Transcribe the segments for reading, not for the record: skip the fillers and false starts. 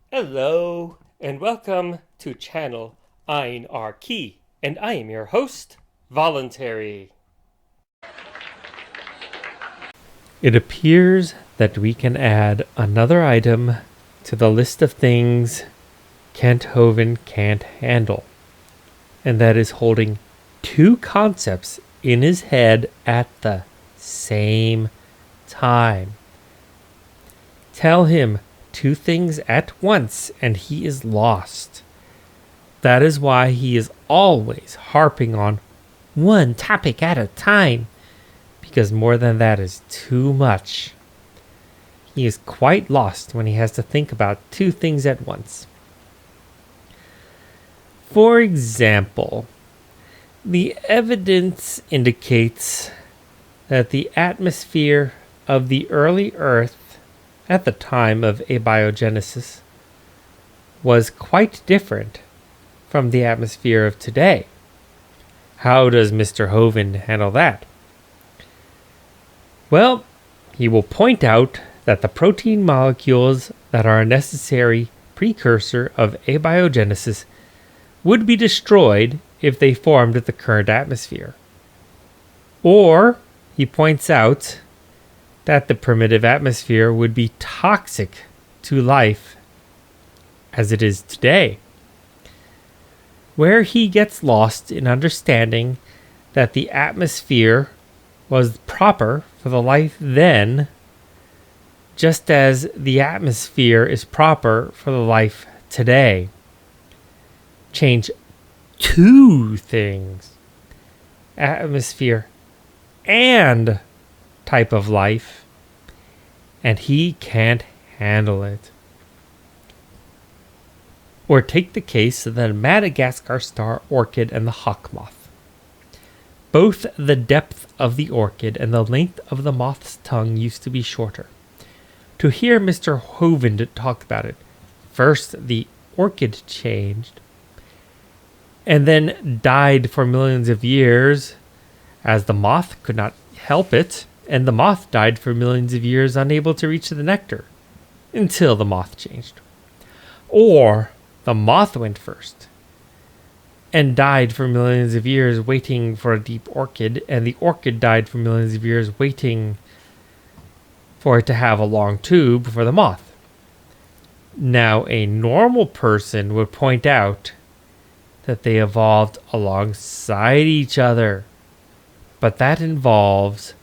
Hello, and welcome to channel Ein Our Key, and I am your host, Voluntary. It appears that we can add another item to the list of things Kent Hovind can't handle, and that is holding two concepts in his head at the same time. Tell him two things at once and he is lost. That is why he is always harping on one topic at a time, because more than that is too much. He is quite lost when he has to think about two things at once. For example, the evidence indicates that the atmosphere of the early Earth at the time of abiogenesis was quite different from the atmosphere of today. How does Mr. Hovind handle that? Well, he will point out that the protein molecules that are a necessary precursor of abiogenesis would be destroyed if they formed the current atmosphere. Or he points out that the primitive atmosphere would be toxic to life as it is today. Where he gets lost in understanding that the atmosphere was proper for the life then, just as the atmosphere is proper for the life today. Change two things: atmosphere and type of life, and he can't handle it. Or take the case of the Madagascar star orchid and the hawk moth. Both the depth of the orchid and the length of the moth's tongue used to be shorter. To hear Mr. Hovind talk about it, first the orchid changed and then died for millions of years as the moth could not help it, and the moth died for millions of years unable to reach the nectar until the moth changed. Or the moth went first and died for millions of years waiting for a deep orchid, and the orchid died for millions of years waiting for it to have a long tube for the moth. Now, a normal person would point out that they evolved alongside each other, but that involves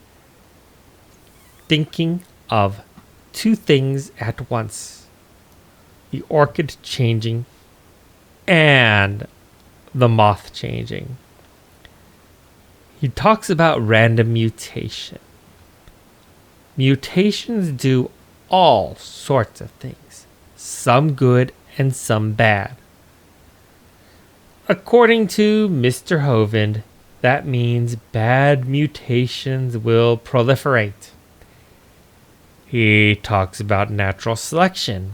thinking of two things at once: the orchid changing and the moth changing. He talks about random mutation. Mutations do all sorts of things, some good and some bad. According to Mr. Hovind, that means bad mutations will proliferate. He talks about natural selection.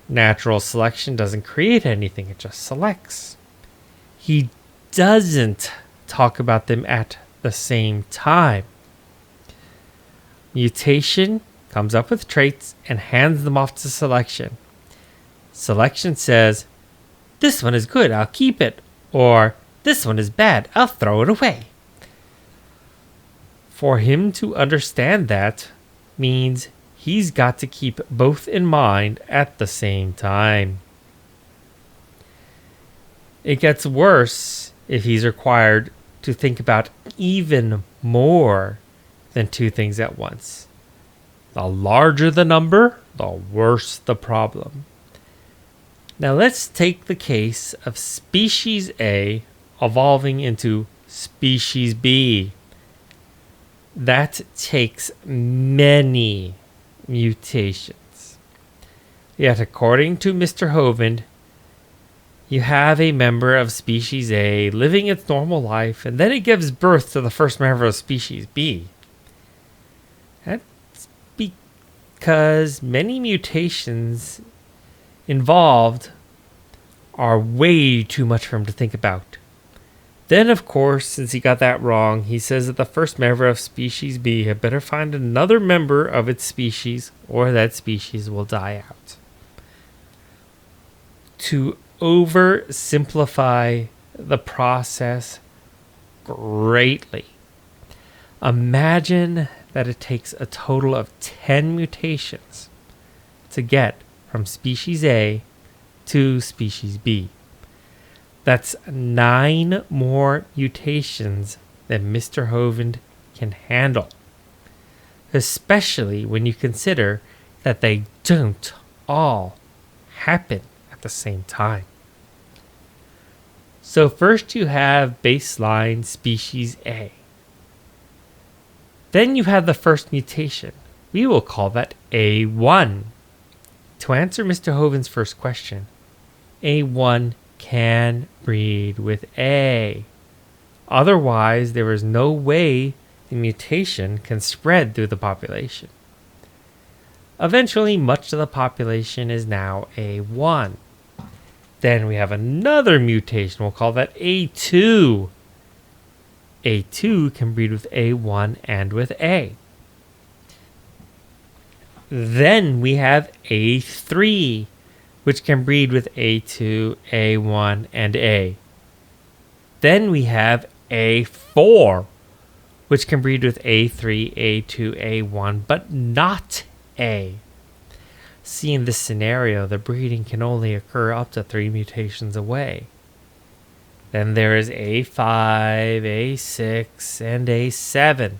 Natural selection doesn't create anything, it just selects. He doesn't talk about them at the same time. Mutation comes up with traits and hands them off to selection. Selection says, "This one is good, I'll keep it," or "This one is bad, I'll throw it away." For him to understand that means he's got to keep both in mind at the same time. It gets worse if he's required to think about even more than two things at once. The larger the number, the worse the problem. Now let's take the case of species A evolving into species B. That takes many mutations. Yet according to Mr. Hovind, you have a member of species A living its normal life, and then it gives birth to the first member of species B. That's because many mutations involved are way too much for him to think about. Then, of course, since he got that wrong, he says that the first member of species B had better find another member of its species, or that species will die out. to oversimplify the process greatly. Imagine that it takes a total of 10 mutations to get from species A to species B. That's 9 more mutations than Mr. Hovind can handle, especially when you consider that they don't all happen at the same time. So first you have baseline species A. Then you have the first mutation. We will call that A1. To answer Mr. Hovind's first question, A1 can breed with A. Otherwise, there is no way the mutation can spread through the population. Eventually, much of the population is now A1. Then we have another mutation. We'll call that A2. A2 can breed with A1 and with A. Then we have A3, which can breed with A2, A1, and A. Then we have A4, which can breed with A3, A2, A1, but not A. See, in this scenario, the breeding can only occur up to 3 mutations away. Then there is A5, A6, and A7.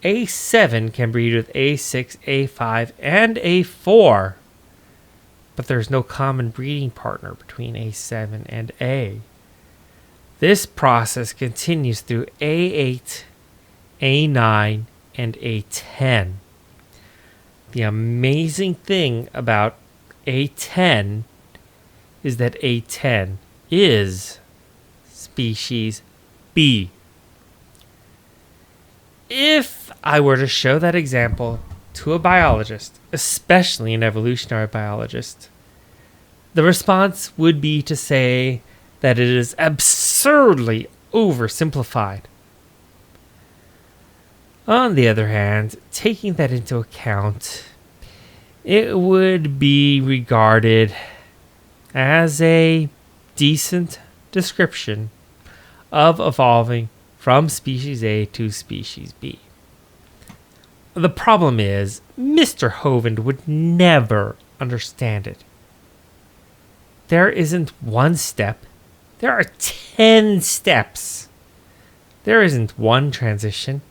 A7 can breed with A6, A5, and A4, but there's no common breeding partner between A7 and A. This process continues through A8, A9, and A10. The amazing thing about A10 is that A10 is species B. If I were to show that example to a biologist, especially an evolutionary biologist, the response would be to say that it is absurdly oversimplified. On the other hand, taking that into account, it would be regarded as a decent description of evolving from species A to species B. The problem is, Mr. Hovind would never understand it. There isn't one step, there are 10 steps. There isn't one transition,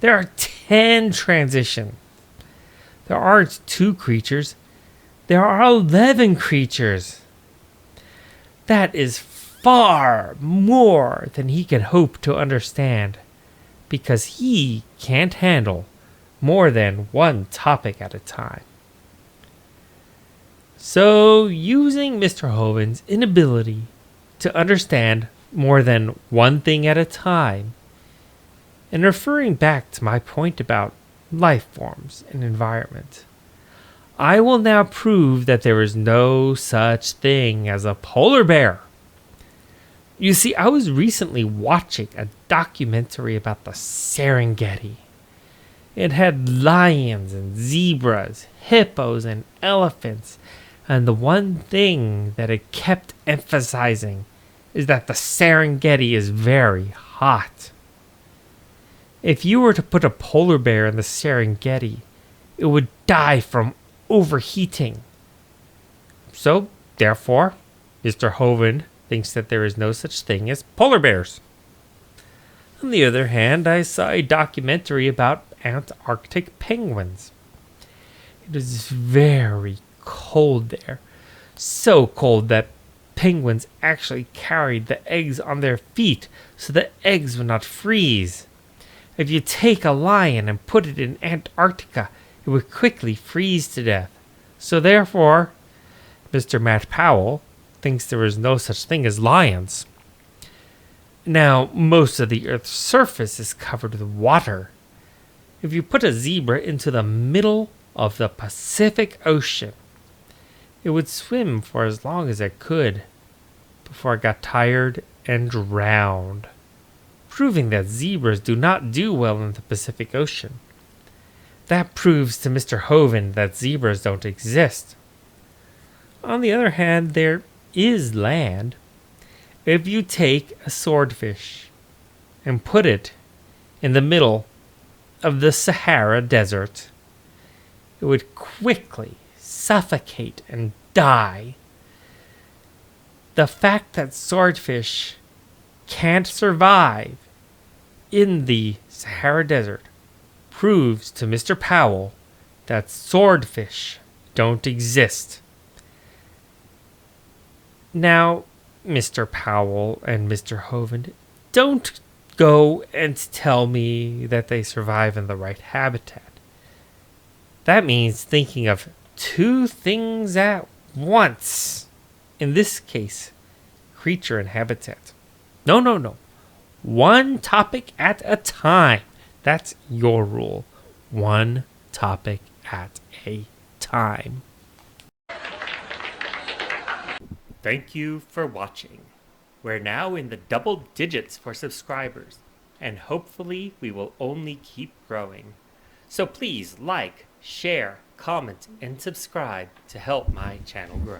there are 10 transitions. There aren't 2 creatures, there are 11 creatures. That is far more than he can hope to understand, because he can't handle more than one topic at a time. So, using Mr. Hovind's inability to understand more than one thing at a time, and referring back to my point about life forms and environment, I will now prove that there is no such thing as a polar bear. You see, I was recently watching a documentary about the Serengeti. It had lions and zebras, hippos and elephants, and the one thing that it kept emphasizing is that the Serengeti is very hot. If you were to put a polar bear in the Serengeti, it would die from overheating. So, therefore, Mr. Hovind thinks that there is no such thing as polar bears. On the other hand, I saw a documentary about Antarctic penguins. It is very cold there. So cold that penguins actually carried the eggs on their feet so the eggs would not freeze. If you take a lion and put it in Antarctica, it would quickly freeze to death. So therefore, Mr. Matt Powell thinks there is no such thing as lions. Now, most of the Earth's surface is covered with water. If you put a zebra into the middle of the Pacific Ocean, it would swim for as long as it could before it got tired and drowned, proving that zebras do not do well in the Pacific Ocean. That proves to Mr. Hovind that zebras don't exist. On the other hand, there is land. If you take a swordfish and put it in the middle of the Sahara Desert, it would quickly suffocate and die. The fact that swordfish can't survive in the Sahara Desert proves to Mr. Powell that swordfish don't exist. Now, Mr. Powell and Mr. Hovind, don't go and tell me that they survive in the right habitat. That means thinking of two things at once. In this case, creature and habitat. No. One topic at a time. That's your rule. One topic at a time. Thank you for watching. We're now in the double digits for subscribers, and hopefully we will only keep growing. So please like, share, comment, and subscribe to help my channel grow.